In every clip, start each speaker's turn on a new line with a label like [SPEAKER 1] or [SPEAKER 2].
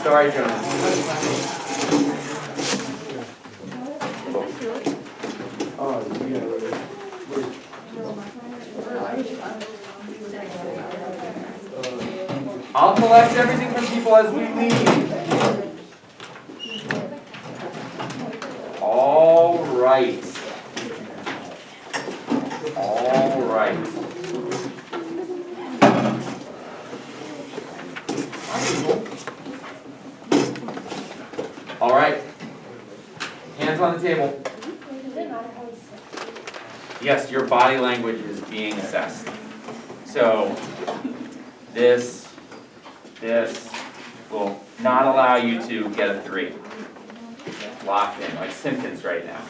[SPEAKER 1] Sorry, Jonas.
[SPEAKER 2] Oh, yeah.
[SPEAKER 1] I'll collect everything from people as we leave. All right. All right. All right. Hands on the table. Yes, your body language is being assessed. So this will not allow you to get a 3. Locked in, like Simpkins right now.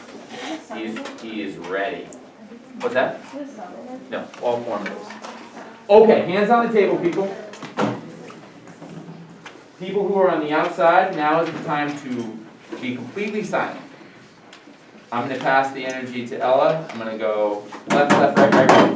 [SPEAKER 1] He is ready. What's that? No, all formulas. Okay, hands on the table, people. People who are on the outside, now is the time to be completely silent. I'm going to pass the energy to Ella. I'm going to go left, left, right, right, right.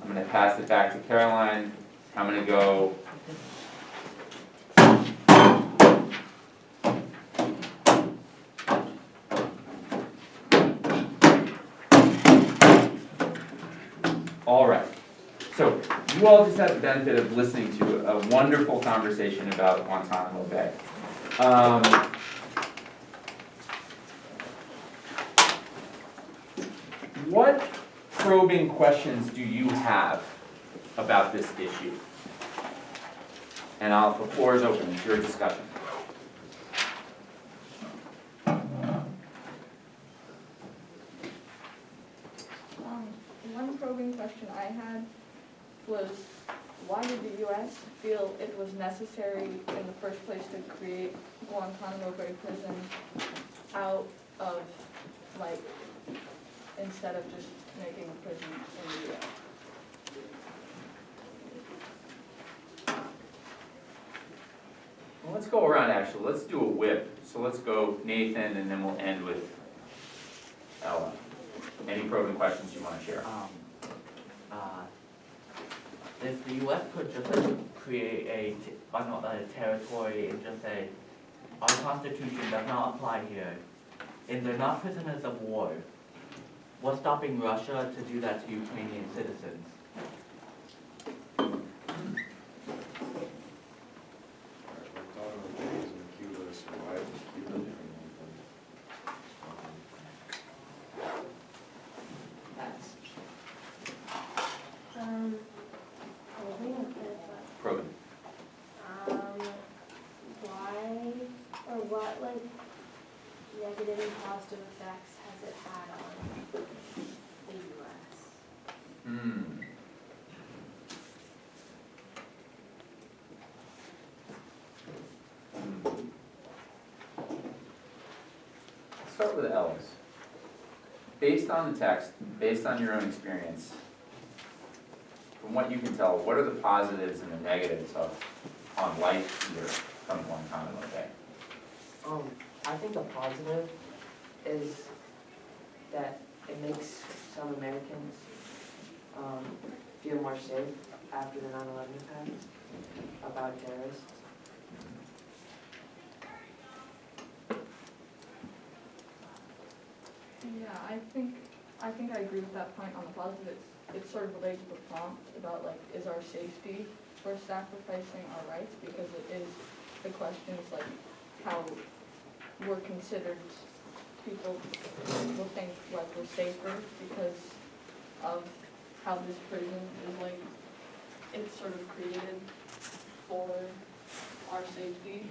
[SPEAKER 1] I'm going to pass it back to Caroline. I'm going to go all right. So you all just had the benefit of listening to a wonderful conversation about Guantanamo Bay. What probing questions do you have about this issue? And the floor is open. It's your discussion.
[SPEAKER 3] One probing question I had was, why did the U.S. feel it was necessary in the first place to create Guantanamo Bay prison out of, like, instead of just making a prison in the U.S.?
[SPEAKER 1] Well, let's go around actually. Let's do a whip. So let's go Nathan and then we'll end with Ella. Any probing questions you want to share?
[SPEAKER 4] If the U.S. could just like create a territory and just say, our Constitution does not apply here, and they're not prisoners of war, what's stopping Russia to do that to Ukrainian citizens?
[SPEAKER 1] Probing.
[SPEAKER 5] Why or what like negative and positive effects has it had on the U.S.?
[SPEAKER 1] Let's start with Ellis. Based on the text, based on your own experience, from what you can tell, what are the positives and the negatives on life here from Guantanamo Bay?
[SPEAKER 6] I think the positive is that it makes some Americans feel more safe after the 9/11 attacks about terrorists.
[SPEAKER 3] Yeah, I think I agree with that point on the positive. It's sort of related to the prompt about like, is our safety worth sacrificing our rights? Because it is, the question is like how we're considered, people will think like we're safer because of how this prison is like, it's sort of created for our safety,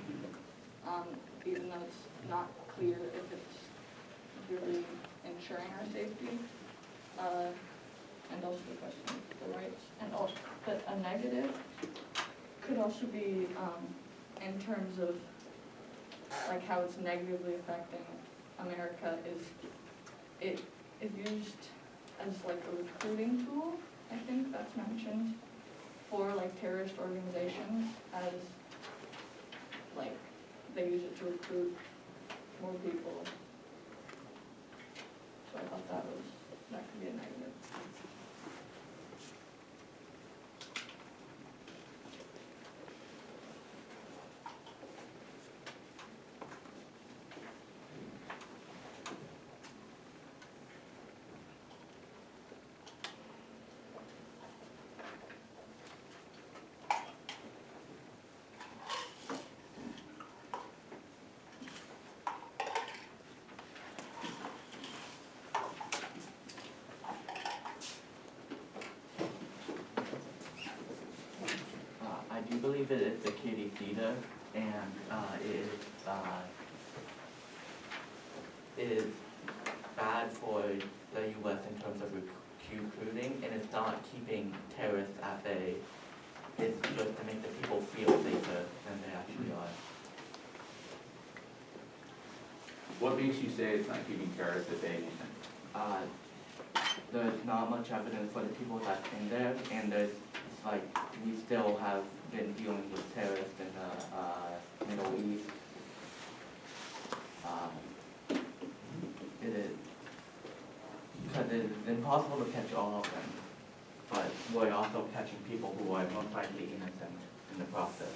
[SPEAKER 3] even though it's not clear if it's really ensuring our safety. And also the question of the rights, and also, but a negative could also be in terms of like how it's negatively affecting America is it is used as like a recruiting tool. I think that's mentioned for like terrorist organizations as they use it to recruit more people. So I thought that could be a negative.
[SPEAKER 4] I do believe it is the kitty theater, and it is bad for the US in terms of recruiting, and it's not keeping terrorists at bay. It's just to make the people feel safer than they actually are.
[SPEAKER 1] What makes you say it's not keeping terrorists at bay, Nathan?
[SPEAKER 4] There's not much evidence for the people that's in there, and there's, it's like, we still have been dealing with terrorists in the Middle East. It is, because it is impossible to catch all of them, but we're also catching people who are most likely innocent in the process.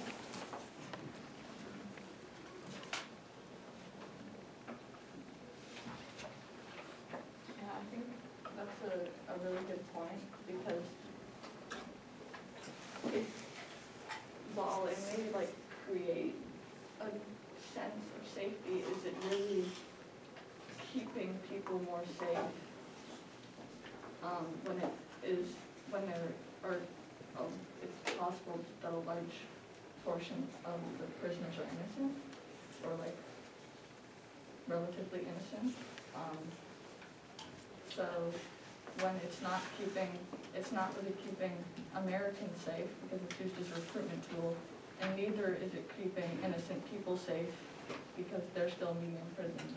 [SPEAKER 3] Yeah, I think that's a really good point, because it, while it may like create a sense of safety, is it really keeping people more safe? When it is, when there are, it's possible that a large portion of the prisoners are innocent, or like relatively innocent. So when it's not really keeping Americans safe, because it's used as a recruitment tool, and neither is it keeping innocent people safe, because they're still being imprisoned.